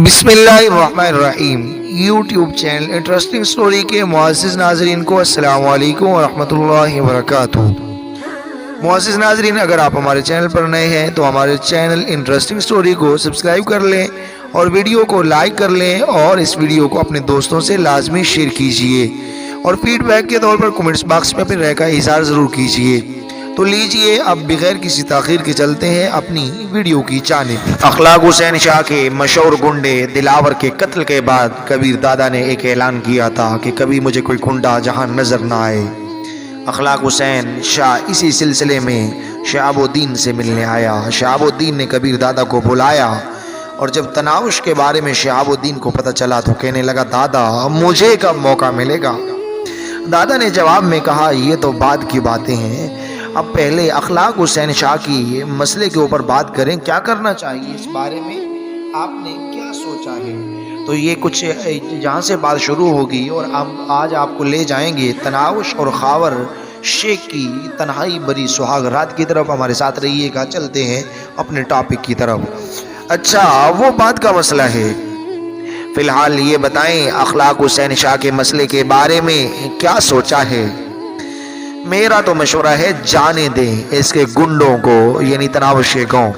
بسم اللہ الرحمن الرحیم یوٹیوب چینل انٹرسٹنگ سٹوری کے معزز ناظرین کو السلام علیکم ورحمۃ اللہ وبرکاتہ۔ معزز ناظرین، اگر آپ ہمارے چینل پر نئے ہیں تو ہمارے چینل انٹرسٹنگ سٹوری کو سبسکرائب کر لیں اور ویڈیو کو لائک کر لیں اور اس ویڈیو کو اپنے دوستوں سے لازمی شیئر کیجیے اور فیڈ بیک کے طور پر کمنٹس باکس میں اپنی رائے کا اظہار ضرور کیجیے۔ تو لیجئے اب بغیر کسی تاخیر کے چلتے ہیں اپنی ویڈیو کی جانب۔ اخلاق حسین شاہ کے مشہور گنڈے دلاور کے قتل کے بعد کبیر دادا نے ایک اعلان کیا تھا کہ کبھی مجھے کوئی گنڈا جہاں نظر نہ آئے۔ اخلاق حسین شاہ اسی سلسلے میں شہاب الدین سے ملنے آیا۔ شہاب الدین نے کبیر دادا کو بلایا اور جب تناوش کے بارے میں شہاب الدین کو پتہ چلا تو کہنے لگا، دادا مجھے کب موقع ملے گا؟ دادا نے جواب میں کہا، یہ تو بعد کی باتیں ہیں، اب پہلے اخلاق حسین شاہ کی مسئلے کے اوپر بات کریں، کیا کرنا چاہیے، اس بارے میں آپ نے کیا سوچا ہے؟ تو یہ کچھ جہاں سے بات شروع ہوگی اور آج آپ کو لے جائیں گے تناوش اور خاور شیخ کی تنہائی بری سہاگ رات کی طرف۔ ہمارے ساتھ رہیے گا، چلتے ہیں اپنے ٹاپک کی طرف۔ اچھا، وہ بات کا مسئلہ ہے، فی الحال یہ بتائیں اخلاق حسین شاہ کے مسئلے کے بارے میں کیا سوچا ہے؟ میرا تو مشورہ ہے جانے دیں اس کے گنڈوں کو، یعنی تناوش شیخوں۔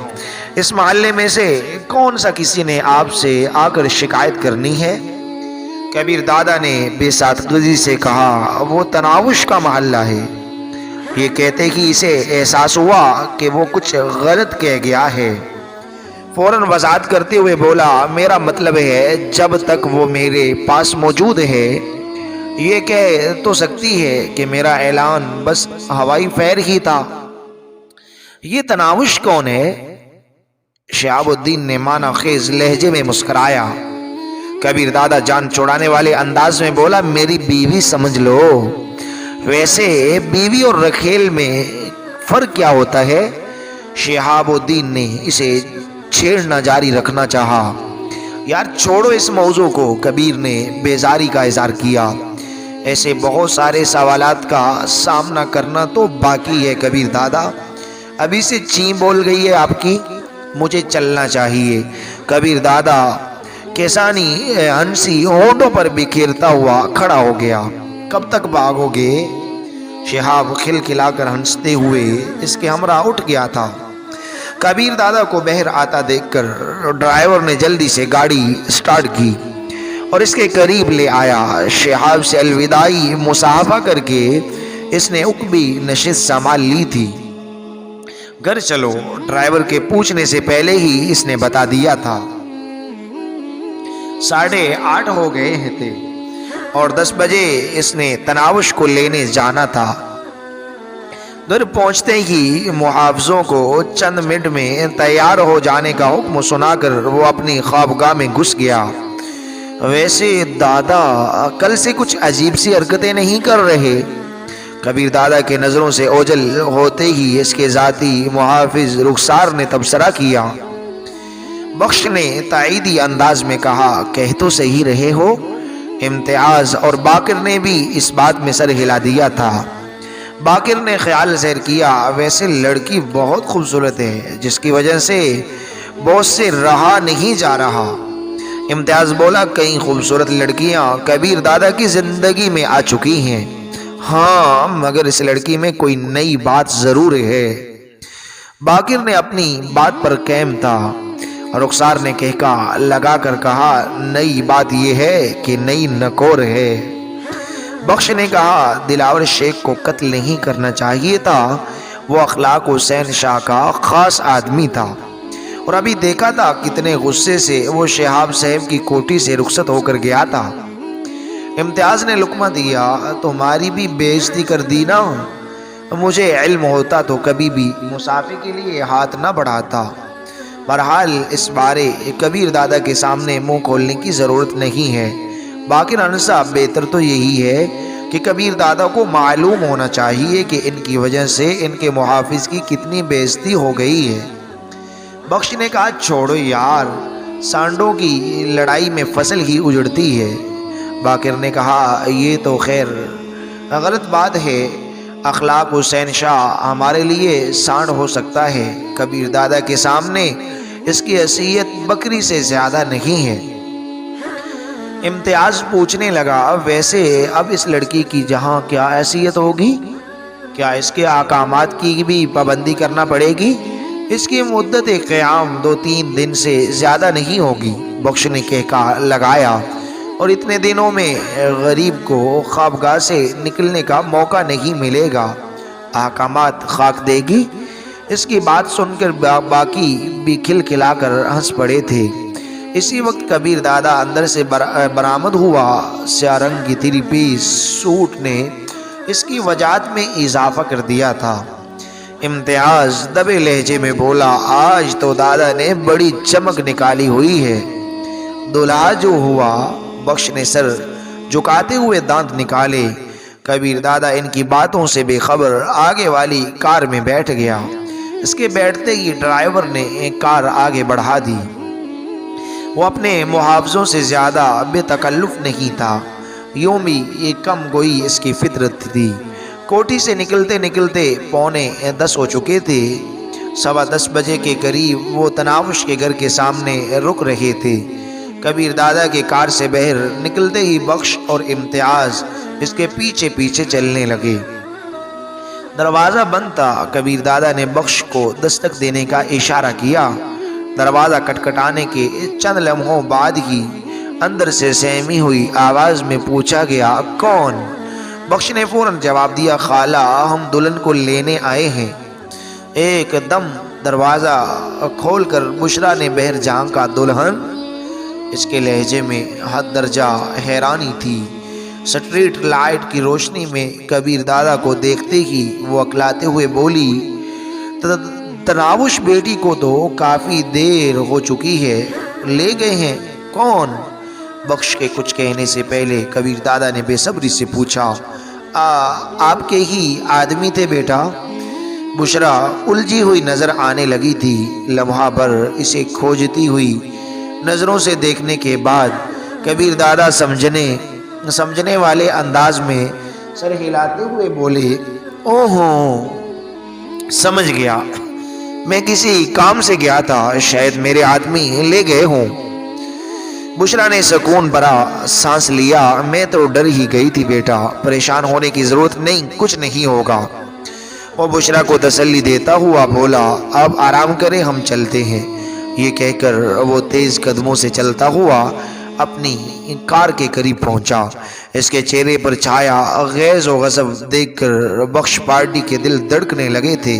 اس محلے میں سے کون سا کسی نے آپ سے آ کر شکایت کرنی ہے؟ کبیر دادا نے بے سادگی سے کہا، وہ تناوش کا محلہ ہے۔ یہ کہتے کہ اسے احساس ہوا کہ وہ کچھ غلط کہہ گیا ہے، فوراً وضاحت کرتے ہوئے بولا، میرا مطلب ہے جب تک وہ میرے پاس موجود ہے یہ کہہ تو سکتی ہے کہ میرا اعلان بس ہوائی فیر ہی تھا۔ یہ تناوش کون ہے؟ شہاب الدین نے معنی خیز لہجے میں مسکرایا۔ کبیر دادا جان چھڑانے والے انداز میں بولا، میری بیوی سمجھ لو۔ ویسے بیوی اور رکھیل میں فرق کیا ہوتا ہے؟ شہاب الدین نے اسے چھیڑنا جاری رکھنا چاہا۔ یار چھوڑو اس موضوع کو، کبیر نے بیزاری کا اظہار کیا۔ ایسے بہت سارے سوالات کا سامنا کرنا تو باقی ہے کبیر دادا، ابھی سے چین بول گئی ہے آپ کی، مجھے چلنا چاہیے۔ کبیر دادا کیسانی ہنسی ہونٹوں پر بکھیرتا ہوا کھڑا ہو گیا۔ کب تک بھاگو گے؟ شہاب کھلکھلا کر ہنستے ہوئے اس کے ہمراہ اٹھ گیا تھا۔ کبیر دادا کو بہر آتا دیکھ کر ڈرائیور نے جلدی سے گاڑی سٹارٹ کی اور اس کے قریب لے آیا۔ شہاب سے الوداعی مصافحہ کر کے اس نے عقبی نشست سنبھال لی تھی۔ گھر چلو، ڈرائیور کے پوچھنے سے پہلے ہی اس نے بتا دیا تھا۔ 8:30 ہو گئے تھے اور 10 بجے اس نے تناوش کو لینے جانا تھا۔ گھر پہنچتے ہی محافظوں کو چند منٹ میں تیار ہو جانے کا حکم سنا کر وہ اپنی خوابگاہ میں گھس گیا۔ ویسے دادا کل سے کچھ عجیب سی حرکتیں نہیں کر رہے؟ کبیر دادا کے نظروں سے اوجل ہوتے ہی اس کے ذاتی محافظ رخسار نے تبصرہ کیا۔ بخش نے تائیدی انداز میں کہا، کہہ تو صحیح رہے ہو۔ امتیاز اور باقر نے بھی اس بات میں سر ہلا دیا تھا۔ باقر نے خیال ظاہر کیا، ویسے لڑکی بہت خوبصورت ہے جس کی وجہ سے بہت سے رہا نہیں جا رہا۔ امتیاز بولا، کئی خوبصورت لڑکیاں کبیر دادا کی زندگی میں آ چکی ہیں، ہاں مگر اس لڑکی میں کوئی نئی بات ضرور ہے۔ باقر نے اپنی بات پر قائم تھا۔ رخسار نے کہکا لگا کر کہا، نئی بات یہ ہے کہ نئی نکور ہے۔ بخش نے کہا، دلاور شیخ کو قتل نہیں کرنا چاہیے تھا، وہ اخلاق حسین شاہ کا خاص آدمی تھا، اور ابھی دیکھا تھا کتنے غصے سے وہ شہاب صاحب کی کوٹھی سے رخصت ہو کر گیا تھا۔ امتیاز نے لقمہ دیا، تمہاری بھی بے عزتی کر دی نا، مجھے علم ہوتا تو کبھی بھی مسافے کے لیے ہاتھ نہ بڑھاتا۔ بہرحال اس بارے کبیر دادا کے سامنے منہ کھولنے کی ضرورت نہیں ہے۔ باقر انصاف بہتر تو یہی ہے کہ کبیر دادا کو معلوم ہونا چاہیے کہ ان کی وجہ سے ان کے محافظ کی کتنی بے عزتی ہو گئی ہے۔ بخش نے کہا، چھوڑو یار، سانڈوں کی لڑائی میں فصل ہی اجڑتی ہے۔ باقر نے کہا، یہ تو خیر غلط بات ہے، اخلاق حسین شاہ ہمارے لیے سانڈ ہو سکتا ہے۔ کبیر دادا کے سامنے اس کی حیثیت بکری سے زیادہ نہیں ہے۔ امتیاز پوچھنے لگا ویسے اب اس لڑکی کی جہاں کیا حیثیت ہوگی؟ کیا اس کے احکامات کی بھی پابندی کرنا پڑے گی؟ اس کی مدت قیام 2-3 دن سے زیادہ نہیں ہوگی۔ بخش نے کہا لگایا، اور اتنے دنوں میں غریب کو خوابگاہ سے نکلنے کا موقع نہیں ملے گا، احکامات خاک دے گی۔ اس کی بات سن کر باقی بھی کھلکھلا کر ہنس پڑے تھے۔ اسی وقت کبیر دادا اندر سے برآمد ہوا۔ سیاہ رنگ کی 3 پیس سوٹ نے اس کی وجاہت میں اضافہ کر دیا تھا۔ امتیاز دبے لہجے میں بولا، آج تو دادا نے بڑی چمک نکالی ہوئی ہے۔ دلہا جو ہوا، بخش نے سر جھکاتے ہوئے دانت نکالے۔ کبیر دادا ان کی باتوں سے بے خبر آگے والی کار میں بیٹھ گیا۔ اس کے بیٹھتے ہی ڈرائیور نے کار آگے بڑھا دی۔ وہ اپنے محافظوں سے زیادہ بے تکلف نہیں تھا، یوں بھی یہ کم گوئی اس کی فطرت تھی۔ کوٹھی سے نکلتے نکلتے 9:45 ہو چکے تھے۔ 10:15 بجے کے قریب وہ تناوش کے گھر کے سامنے رک رہے تھے۔ کبیر دادا کے کار سے باہر نکلتے ہی بخش اور امتیاز اس کے پیچھے پیچھے چلنے لگے۔ دروازہ بند تھا۔ کبیر دادا نے بخش کو دستک دینے کا اشارہ کیا۔ دروازہ کٹکھٹانے کے چند لمحوں بعد ہی اندر سے سہمی ہوئی آواز میں پوچھا گیا، کون؟ بخش نے فوراً جواب دیا، خالہ، ہم دلہن کو لینے آئے ہیں۔ ایک دم دروازہ کھول کر بشرا نے باہر جھانکا، دلہن؟ اس کے لہجے میں حد درجہ حیرانی تھی۔ سٹریٹ لائٹ کی روشنی میں کبیر دادا کو دیکھتے ہی وہ اکلاتے ہوئے بولی، تناوش بیٹی کو تو کافی دیر ہو چکی ہے، لے گئے ہیں؟ کون؟ بخش کے کچھ کہنے سے پہلے کبیر دادا نے بے صبری سے پوچھا، آپ کے ہی آدمی تھے بیٹا؟ بشرا الجھی ہوئی نظر آنے لگی تھی۔ لمحہ بھر اسے کھوجتی ہوئی نظروں سے دیکھنے کے بعد کبیر دادا سمجھنے والے انداز میں سر ہلاتے ہوئے بولے، اوہو، سمجھ گیا، میں کسی کام سے گیا تھا، شاید میرے آدمی لے گئے ہوں۔ بشرا نے سکون بھرا سانس لیا، میں تو ڈر ہی گئی تھی بیٹا، پریشان ہونے کی ضرورت نہیں، کچھ نہیں ہوگا۔ وہ بشرا کو تسلی دیتا ہوا بولا، اب آرام کریں، ہم چلتے ہیں۔ یہ کہہ کر وہ تیز قدموں سے چلتا ہوا اپنی کار کے قریب پہنچا۔ اس کے چہرے پر چھایا غیظ و غضب دیکھ کر بخش پارٹی کے دل دھڑکنے لگے تھے۔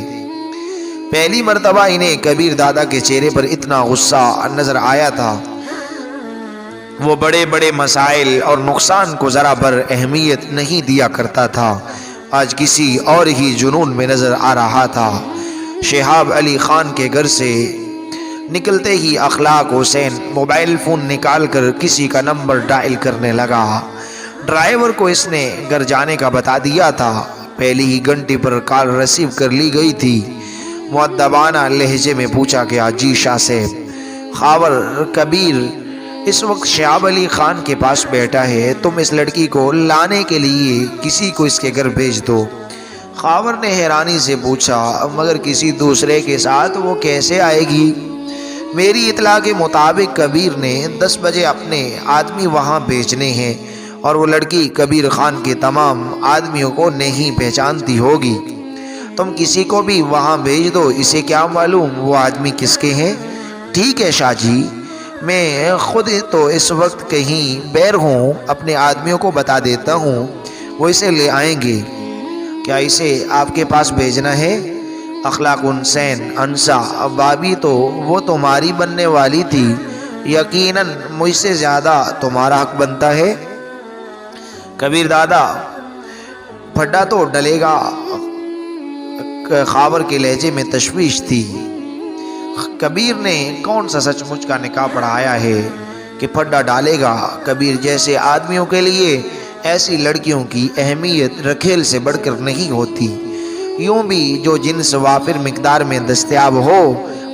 پہلی مرتبہ انہیں کبیر دادا کے چہرے پر اتنا غصہ نظر آیا تھا۔ وہ بڑے بڑے مسائل اور نقصان کو ذرا بھر اہمیت نہیں دیا کرتا تھا، آج کسی اور ہی جنون میں نظر آ رہا تھا۔ شہاب علی خان کے گھر سے نکلتے ہی اخلاق حسین موبائل فون نکال کر کسی کا نمبر ڈائل کرنے لگا۔ ڈرائیور کو اس نے گھر جانے کا بتا دیا تھا، پہلی ہی گھنٹی پر کال ریسیو کر لی گئی تھی۔ مؤدبانہ لہجے میں پوچھا گیا، جی شاہ صاحب، خاور کبیر اس وقت شہاب علی خان کے پاس بیٹھا ہے، تم اس لڑکی کو لانے کے لیے کسی کو اس کے گھر بھیج دو۔ خاور نے حیرانی سے پوچھا، مگر کسی دوسرے کے ساتھ وہ کیسے آئے گی؟ میری اطلاع کے مطابق کبیر نے 10 بجے اپنے آدمی وہاں بھیجنے ہیں، اور وہ لڑکی کبیر خان کے تمام آدمیوں کو نہیں پہچانتی ہوگی۔ تم کسی کو بھی وہاں بھیج دو، اسے کیا معلوم وہ آدمی کس کے ہیں۔ ٹھیک ہے شاہ جی، میں خود تو اس وقت کہیں بیر ہوں، اپنے آدمیوں کو بتا دیتا ہوں، وہ اسے لے آئیں گے۔ کیا اسے آپ کے پاس بھیجنا ہے؟ اخلاق حسین انسا بابی تو وہ تمہاری بننے والی تھی، یقیناً مجھ سے زیادہ تمہارا حق بنتا ہے۔ کبیر دادا پھڈا تو ڈلے گا؟ خاور کے لہجے میں تشویش تھی۔ کبیر نے کون سا سچ مچ کا نکاح پڑھایا ہے کہ پھڈا ڈالے گا؟ کبیر جیسے آدمیوں کے لیے ایسی لڑکیوں کی اہمیت رکھیل سے بڑھ کر نہیں ہوتی۔ یوں بھی جو جنس وافر مقدار میں دستیاب ہو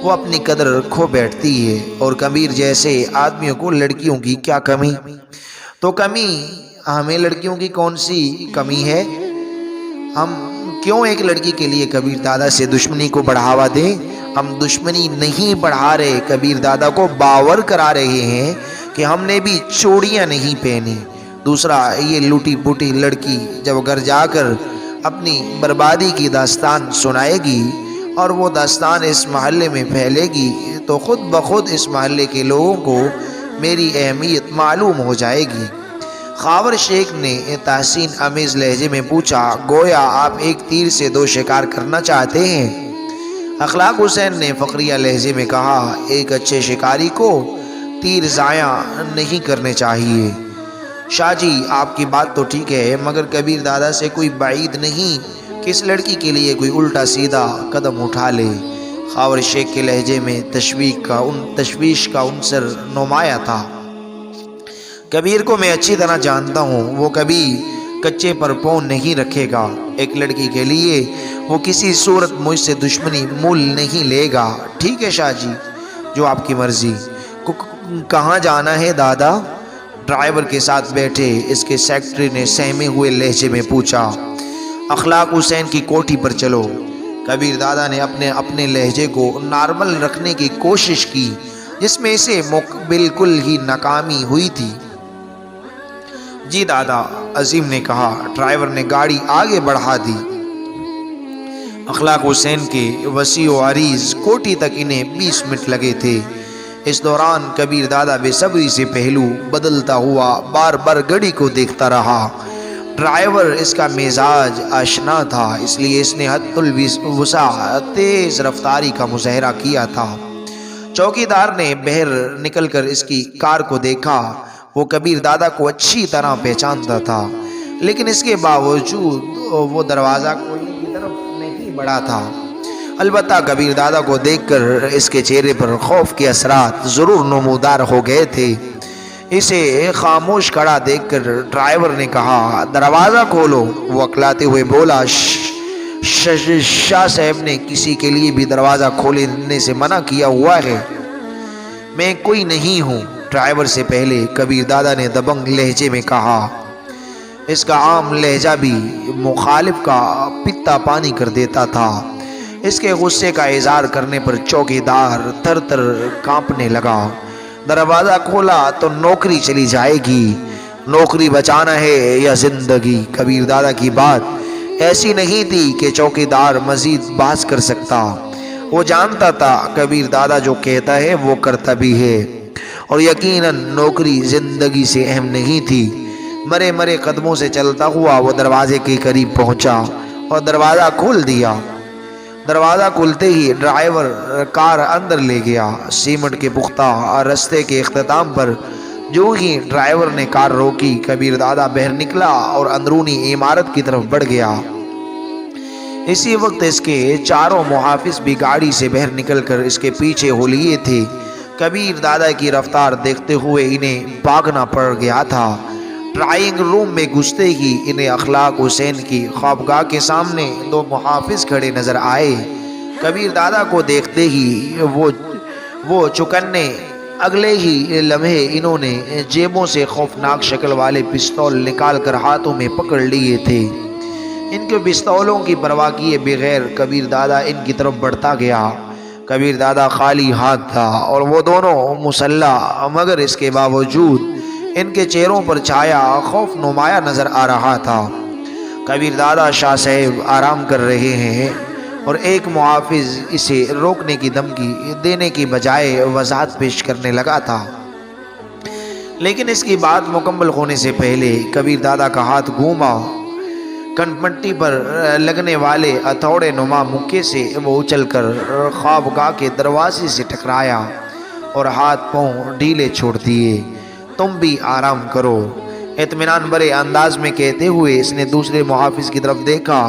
وہ اپنی قدر کھو بیٹھتی ہے، اور کبیر جیسے آدمیوں کو لڑکیوں کی کیا کمی؟ تو کمی ہمیں لڑکیوں کی کون سی کمی ہے؟ ہم کیوں ایک لڑکی کے لیے کبیر دادا سے دشمنی کو بڑھاوا دیں؟ ہم دشمنی نہیں بڑھا رہے، کبیر دادا کو باور کرا رہے ہیں کہ ہم نے بھی چوڑیاں نہیں پہنی۔ دوسرا، یہ لوٹی پوٹی لڑکی جب گھر جا کر اپنی بربادی کی داستان سنائے گی اور وہ داستان اس محلے میں پھیلے گی تو خود بخود اس محلے کے لوگوں کو میری اہمیت معلوم ہو جائے گی۔ خاور شیخ نے تحسین آمیز لہجے میں پوچھا، گویا آپ ایک تیر سے دو شکار کرنا چاہتے ہیں؟ اخلاق حسین نے فقریہ لہجے میں کہا، ایک اچھے شکاری کو تیر ضائع نہیں کرنے چاہیے۔ شاہ جی، آپ کی بات تو ٹھیک ہے، مگر کبیر دادا سے کوئی بعید نہیں کہ اس لڑکی کے لیے کوئی الٹا سیدھا قدم اٹھا لے۔ خاور شیخ کے لہجے میں تشویش کا عنصر نمایاں تھا۔ کبیر کو میں اچھی طرح جانتا ہوں، وہ کبھی کچے پر پاؤں نہیں رکھے گا۔ ایک لڑکی کے لیے وہ کسی صورت مجھ سے دشمنی مول نہیں لے گا۔ ٹھیک ہے شاہ جی، جو آپ کی مرضی۔ کہاں جانا ہے دادا؟ ڈرائیور کے ساتھ بیٹھے اس کے سیکرٹری نے سہمے ہوئے لہجے میں پوچھا۔ اخلاق حسین کی کوٹھی پر چلو۔ کبیر دادا نے اپنے لہجے کو نارمل رکھنے کی کوشش کی، جس میں اسے بالکل ہی ناکامی ہوئی تھی۔ جی دادا، عظیم نے کہا۔ ڈرائیور نے گاڑی آگے بڑھا دی۔ اخلاق حسین کے وسیع و عریض کوٹھی تک انہیں 20 منٹ لگے تھے۔ اس دوران کبیر دادا بے صبری سے پہلو بدلتا ہوا بار بار گاڑی کو دیکھتا رہا۔ ڈرائیور اس کا مزاج آشنا تھا، اس لیے اس نے حد الوسع تیز رفتاری کا مظاہرہ کیا تھا۔ چوکیدار نے باہر نکل کر اس کی کار کو دیکھا۔ وہ کبیر دادا کو اچھی طرح پہچانتا تھا، لیکن اس کے باوجود وہ دروازہ کھولنے کی طرف نہیں بڑھا تھا۔ البتہ کبیر دادا کو دیکھ کر اس کے چہرے پر خوف کے اثرات ضرور نمودار ہو گئے تھے۔ اسے خاموش کھڑا دیکھ کر ڈرائیور نے کہا، دروازہ کھولو۔ وہ اکلاتے ہوئے بولا، شاہ صاحب نے کسی کے لیے بھی دروازہ کھولنے سے منع کیا ہوا ہے۔ میں کوئی نہیں ہوں۔ ڈرائیور سے پہلے کبیر دادا نے دبنگ لہجے میں کہا۔ اس کا عام لہجہ بھی مخالف کا پتا پانی کر دیتا تھا۔ اس کے غصے کا اظہار کرنے پر چوکیدار تھر تھر کانپنے لگا۔ دروازہ کھولا تو نوکری چلی جائے گی۔ نوکری بچانا ہے یا زندگی؟ کبیر دادا کی بات ایسی نہیں تھی کہ چوکیدار مزید بحث کر سکتا۔ وہ جانتا تھا کبیر دادا جو کہتا ہے وہ کرتا بھی ہے، اور یقیناً نوکری زندگی سے اہم نہیں تھی۔ مرے مرے قدموں سے چلتا ہوا وہ دروازے کے قریب پہنچا اور دروازہ کھول دیا۔ دروازہ کھلتے ہی ڈرائیور کار اندر لے گیا۔ سیمنٹ کے پختہ رستے کے اختتام پر جو ہی ڈرائیور نے کار روکی، کبیر دادا باہر نکلا اور اندرونی عمارت کی طرف بڑھ گیا۔ اسی وقت اس کے چاروں محافظ بھی گاڑی سے باہر نکل کر اس کے پیچھے ہو لیے تھے۔ کبیر دادا کی رفتار دیکھتے ہوئے انہیں بھاگنا پڑ گیا تھا۔ ڈرائنگ روم میں گھستے ہی انہیں اخلاق حسین کی خوابگاہ کے سامنے 2 محافظ کھڑے نظر آئے۔ کبیر دادا کو دیکھتے ہی وہ چکنے، اگلے ہی لمحے انہوں نے جیبوں سے خوفناک شکل والے پستول نکال کر ہاتھوں میں پکڑ لیے تھے۔ ان کے پستولوں کی پرواہ کیے بغیر کبیر دادا ان کی طرف بڑھتا گیا۔ کبیر دادا خالی ہاتھ تھا اور وہ دونوں مسلح، مگر اس کے باوجود ان کے چہروں پر چھایا خوف نمایاں نظر آ رہا تھا۔ کبیر دادا شاہ صاحب آرام کر رہے ہیں، اور ایک محافظ اسے روکنے کی دھمکی دینے کی بجائے وضاحت پیش کرنے لگا تھا۔ لیکن اس کی بات مکمل ہونے سے پہلے کبیر دادا کا ہاتھ گھوما۔ کنپٹی پر لگنے والے ہتھوڑے نما مکے سے وہ اچل کر خوابگاہ کے دروازے سے ٹکرایا اور ہاتھ پاؤں ڈھیلے چھوڑ دیے۔ تم بھی آرام کرو، اطمینان بھرے انداز میں کہتے ہوئے اس نے دوسرے محافظ کی طرف دیکھا۔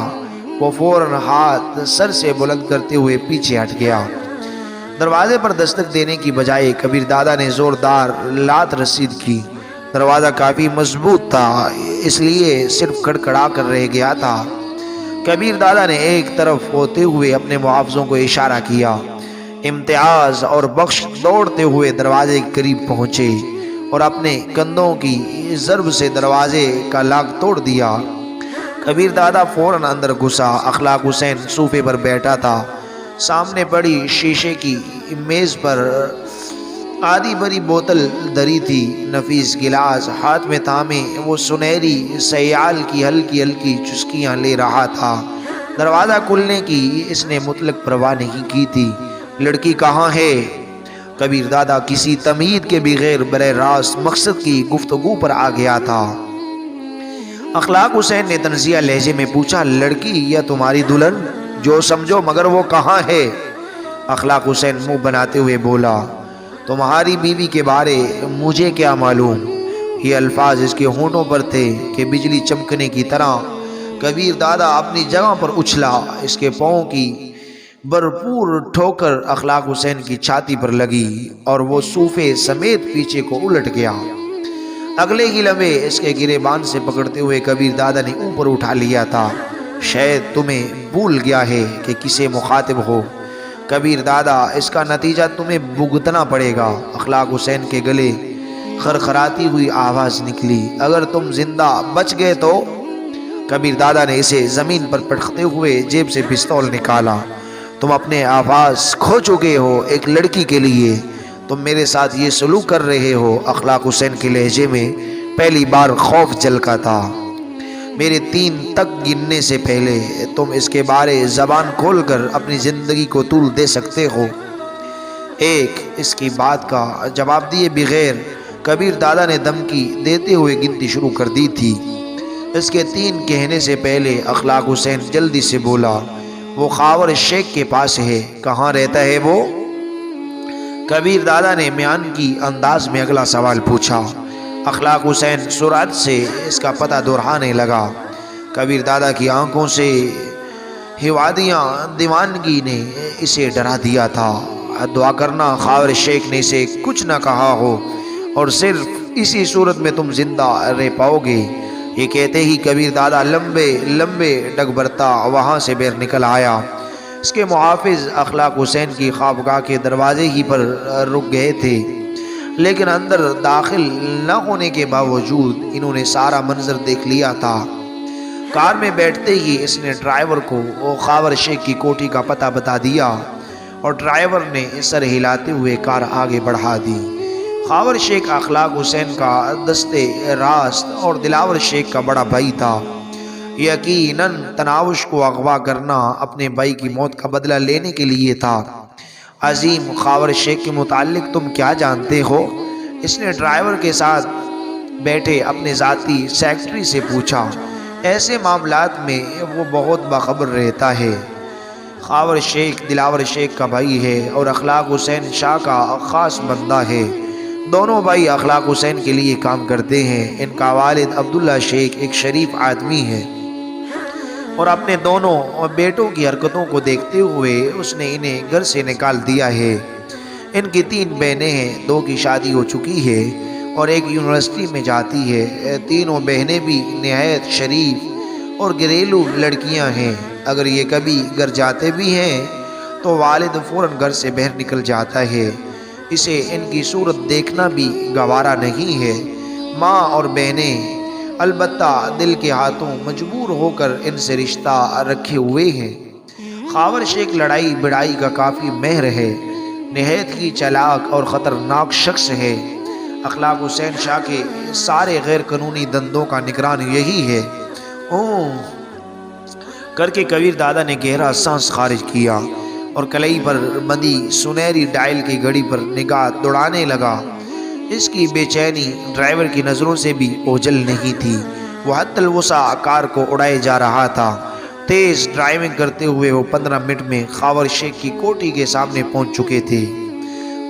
وہ فوراً ہاتھ سر سے بلند کرتے ہوئے پیچھے ہٹ گیا۔ دروازے پر دستک دینے کی بجائے کبیر دادا نے زوردار لات رسید کی۔ دروازہ کافی مضبوط تھا، اس لیے صرف کھڑکھڑا کر رہ گیا تھا۔ کبیر دادا نے ایک طرف ہوتے ہوئے اپنے محافظوں کو اشارہ کیا۔ امتیاز اور بخش دوڑتے ہوئے دروازے کے قریب پہنچے اور اپنے کندھوں کی ضرب سے دروازے کا لاک توڑ دیا۔ کبیر دادا فوراً اندر گھسا۔ اخلاق حسین صوفے پر بیٹھا تھا۔ سامنے پڑی شیشے کی میز پر آدھی بری بوتل دری تھی، نفیس گلاس ہاتھ میں تھامے وہ سنہری سیال کی ہلکی ہلکی چسکیاں لے رہا تھا۔ دروازہ کھلنے کی اس نے مطلق پرواہ نہیں کی تھی۔ لڑکی کہاں ہے؟ کبیر دادا کسی تمہید کے بغیر براہ راست مقصد کی گفتگو پر آ گیا تھا۔ اخلاق حسین نے طنزیہ لہجے میں پوچھا، لڑکی یا تمہاری دلہن؟ جو سمجھو، مگر وہ کہاں ہے؟ اخلاق حسین منہ بناتے ہوئے بولا، تمہاری بیوی کے بارے مجھے کیا معلوم؟ یہ الفاظ اس کے ہونٹوں پر تھے کہ بجلی چمکنے کی طرح کبیر دادا اپنی جگہ پر اچھلا۔ اس کے پاؤں کی بھرپور ٹھوکر اخلاق حسین کی چھاتی پر لگی اور وہ صوفے سمیت پیچھے کو الٹ گیا۔ اگلے ہی لمحے اس کے گریبان سے پکڑتے ہوئے کبیر دادا نے اوپر اٹھا لیا تھا۔ شاید تمہیں بھول گیا ہے کہ کسے مخاطب ہو کبیر دادا، اس کا نتیجہ تمہیں بھگتنا پڑے گا۔ اخلاق حسین کے گلے خرخراتی ہوئی آواز نکلی، اگر تم زندہ بچ گئے تو؟ کبیر دادا نے اسے زمین پر پٹکتے ہوئے جیب سے پستول نکالا، تم اپنے آواز کھو چکے ہو ایک لڑکی کے لیے، تم میرے ساتھ یہ سلوک کر رہے ہو۔ اخلاق حسین کے لہجے میں پہلی بار خوف جھلکا تھا۔ میرے 3 تک گننے سے پہلے تم اس کے بارے زبان کھول کر اپنی زندگی کو طول دے سکتے ہو۔ 1 اس کی بات کا جواب دیے بغیر کبیر دادا نے دھمکی دیتے ہوئے گنتی شروع کر دی تھی۔ اس کے 3 کہنے سے پہلے اخلاق حسین جلدی سے بولا، وہ خاور شیخ کے پاس ہے، کہاں رہتا ہے وہ؟ کبیر دادا نے میان کی انداز میں اگلا سوال پوچھا۔ اخلاق حسین سرعت سے اس کا پتہ دہرانے لگا۔ کبیر دادا کی آنکھوں سے ہوادیاں دیوانگی نے اسے ڈرا دیا تھا۔ دعا کرنا خاور شیخ نے اسے کچھ نہ کہا ہو اور صرف اسی صورت میں تم زندہ رہ پاؤ گے۔ یہ کہتے ہی کبیر دادا لمبے لمبے ڈگ برتا وہاں سے باہر نکل آیا۔ اس کے محافظ اخلاق حسین کی خوابگاہ کے دروازے ہی پر رک گئے تھے، لیکن اندر داخل نہ ہونے کے باوجود انہوں نے سارا منظر دیکھ لیا تھا۔ کار میں بیٹھتے ہی اس نے ڈرائیور کو خاور شیخ کی کوٹھی کا پتہ بتا دیا اور ڈرائیور نے سر ہلاتے ہوئے کار آگے بڑھا دی۔ خاور شیخ اخلاق حسین کا دستے راست اور دلاور شیخ کا بڑا بھائی تھا۔ یقیناً تناوش کو اغوا کرنا اپنے بھائی کی موت کا بدلہ لینے کے لیے تھا۔ عظیم خاور شیخ کے متعلق تم کیا جانتے ہو؟ اس نے ڈرائیور کے ساتھ بیٹھے اپنے ذاتی سیکرٹری سے پوچھا۔ ایسے معاملات میں وہ بہت باخبر رہتا ہے۔ خاور شیخ دلاور شیخ کا بھائی ہے اور اخلاق حسین شاہ کا خاص بندہ ہے۔ دونوں بھائی اخلاق حسین کے لیے کام کرتے ہیں۔ ان کا والد عبداللہ شیخ ایک شریف آدمی ہے اور اپنے دونوں بیٹوں کی حرکتوں کو دیکھتے ہوئے اس نے انہیں گھر سے نکال دیا ہے۔ ان کی 3 بہنیں ہیں، 2 کی شادی ہو چکی ہے اور ایک یونیورسٹی میں جاتی ہے۔ تینوں بہنیں بھی نہایت شریف اور گھریلو لڑکیاں ہیں۔ اگر یہ کبھی گھر جاتے بھی ہیں تو والد فوراً گھر سے باہر نکل جاتا ہے۔ اسے ان کی صورت دیکھنا بھی گوارا نہیں ہے۔ ماں اور بہنیں البتہ دل کے ہاتھوں مجبور ہو کر ان سے رشتہ رکھے ہوئے ہیں۔ خاور شیخ لڑائی بڑائی کا کافی ماہر ہے، نہایت ہی چالاک اور خطرناک شخص ہے۔ اخلاق حسین شاہ کے سارے غیر قانونی دندوں کا نگران یہی ہے۔ کر کے کبیر دادا نے گہرا سانس خارج کیا اور کلائی پر بندھی سنہری ڈائل کی گھڑی پر نگاہ دوڑانے لگا۔ اس کی بے چینی ڈرائیور کی نظروں سے بھی اوجھل نہیں تھی۔ وہ حد الوسع کار کو اڑائے جا رہا تھا۔ تیز ڈرائیونگ کرتے ہوئے وہ 15 منٹ میں خاور شیخ کی کوٹھی کے سامنے پہنچ چکے تھے۔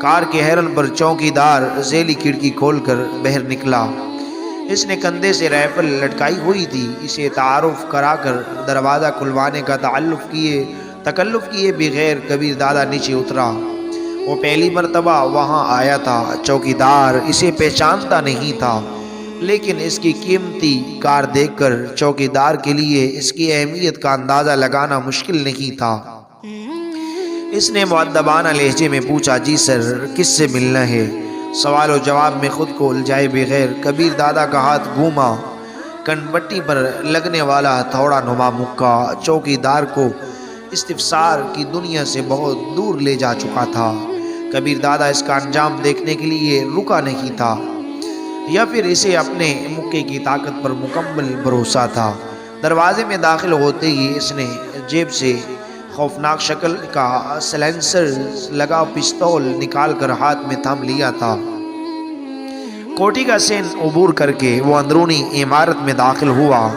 کار کے ہارن پر چوکیدار ذیلی کھڑکی کھول کر باہر نکلا۔ اس نے کندھے سے رائفل لٹکائی ہوئی تھی۔ اسے تعارف کرا کر دروازہ کھلوانے کا تکلف کیے بغیر کبیر دادا نیچے اترا۔ وہ پہلی مرتبہ وہاں آیا تھا۔ چوکیدار اسے پہچانتا نہیں تھا، لیکن اس کی قیمتی کار دیکھ کر چوکیدار کے لیے اس کی اہمیت کا اندازہ لگانا مشکل نہیں تھا۔ اس نے مؤدبانہ لہجے میں پوچھا، جی سر، کس سے ملنا ہے؟ سوال و جواب میں خود کو الجھائے بغیر کبیر دادا کا ہاتھ گھوما۔ کنپٹی پر لگنے والا ہتھوڑا نما مکہ چوکیدار کو استفسار کی دنیا سے بہت دور لے جا چکا تھا۔ کبیر دادا اس کا انجام دیکھنے کے لیے رکا نہیں تھا، یا پھر اسے اپنے مکے کی طاقت پر مکمل بھروسہ تھا۔ دروازے میں داخل ہوتے ہی اس نے جیب سے خوفناک شکل کا سلنسر لگا پستول نکال کر ہاتھ میں تھام لیا تھا۔ کوٹھی کا سین عبور کر کے وہ اندرونی عمارت میں داخل ہوا۔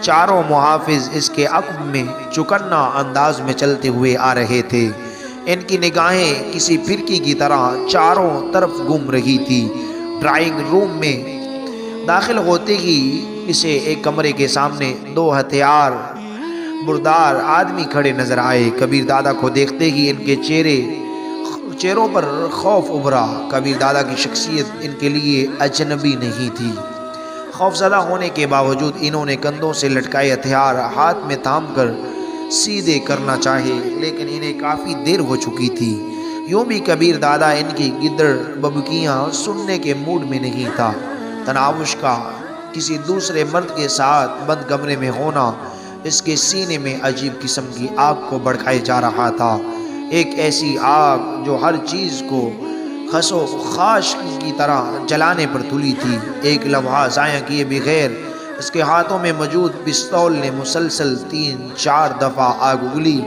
چاروں محافظ اس کے عقب میں چوکنا انداز میں چلتے ہوئے آ رہے تھے۔ ان کی نگاہیں کسی پھرکی کی طرح چاروں طرف گم رہی تھی۔ ڈرائنگ روم میں داخل ہوتے ہی اسے ایک کمرے کے سامنے دو ہتھیار بردار آدمی کھڑے نظر آئے۔ کبیر دادا کو دیکھتے ہی ان کے چہروں پر خوف ابھرا۔ کبیر دادا کی شخصیت ان کے لیے اجنبی نہیں تھی۔ خوف زدہ ہونے کے باوجود انہوں نے کندھوں سے لٹکائے ہتھیار ہاتھ میں تھام کر سیدھے کرنا چاہے، لیکن انہیں کافی دیر ہو چکی تھی۔ یوں بھی کبیر دادا ان کی گدڑ ببکیاں سننے کے موڈ میں نہیں تھا۔ تناوش کا کسی دوسرے مرد کے ساتھ بند کمرے میں ہونا اس کے سینے میں عجیب قسم کی آگ کو بھڑکائے جا رہا تھا، ایک ایسی آگ جو ہر چیز کو خس و خاش کی طرح جلانے پر تلی تھی۔ ایک لمحہ ضائع کیے بغیر اس کے ہاتھوں میں موجود پستول نے مسلسل 3-4 دفعہ آگ اگلی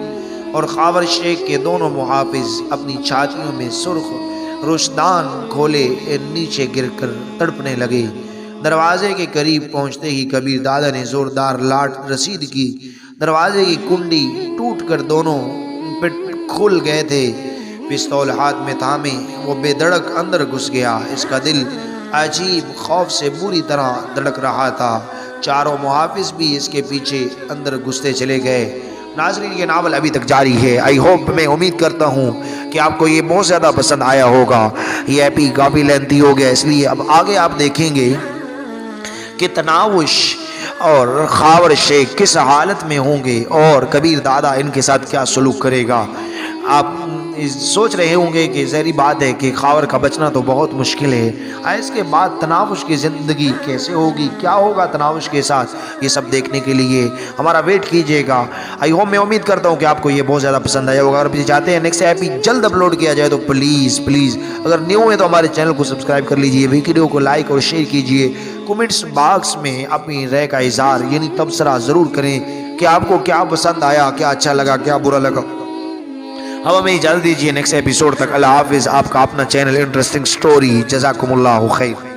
اور خاور شیخ کے دونوں محافظ اپنی چھاتیوں میں سرخ روشدان کھولے نیچے گر کر تڑپنے لگے۔ دروازے کے قریب پہنچتے ہی کبیر دادا نے زوردار لاٹ رسید کی۔ دروازے کی کنڈی ٹوٹ کر دونوں پٹ کھل گئے تھے۔ پستول ہاتھ میں تھامے وہ بے دھڑک اندر گھس گیا۔ اس کا دل عجیب خوف سے بری طرح دھڑک رہا تھا۔ چاروں محافظ بھی اس کے پیچھے اندر گھستے چلے گئے۔ ناظرین، یہ ناول ابھی تک جاری ہے۔ آئی ہوپ، میں امید کرتا ہوں کہ آپ کو یہ بہت زیادہ پسند آیا ہوگا۔ یہ ایپی کافی لینتھی ہو گیا، اس لیے اب آگے آپ دیکھیں گے کہ تناوش اور خاور شیخ کس حالت میں ہوں گے اور کبیر دادا ان کے ساتھ کیا سلوک کرے گا۔ آپ سوچ رہے ہوں گے کہ ظاہری بات ہے کہ خاور کا بچنا تو بہت مشکل ہے، اس کے بعد تناوش کی زندگی کیسے ہوگی، کیا ہوگا تناوش کے ساتھ، یہ سب دیکھنے کے لیے ہمارا ویٹ کیجیے گا۔ آئی ہوپ، میں امید کرتا ہوں کہ آپ کو یہ بہت زیادہ پسند آیا ہوگا۔ اگر آپ چاہتے ہیں نیکسٹ ایپی جلد اپلوڈ کیا جائے تو پلیز اگر نیو ہے تو ہمارے چینل کو سبسکرائب کر لیجئے، ویڈیو کو لائک اور شیئر کیجئے۔ کمنٹس باکس میں اپنی رائے کا اظہار یعنی تبصرہ ضرور کریں کہ آپ کو کیا پسند آیا، کیا اچھا لگا، کیا برا لگا۔ اب ہمیں اجازت دیجیے نیکسٹ ایپیسوڈ تک۔ اللہ حافظ۔ آپ کا اپنا چینل انٹرسٹنگ سٹوری۔ جزاکم اللہ خیر۔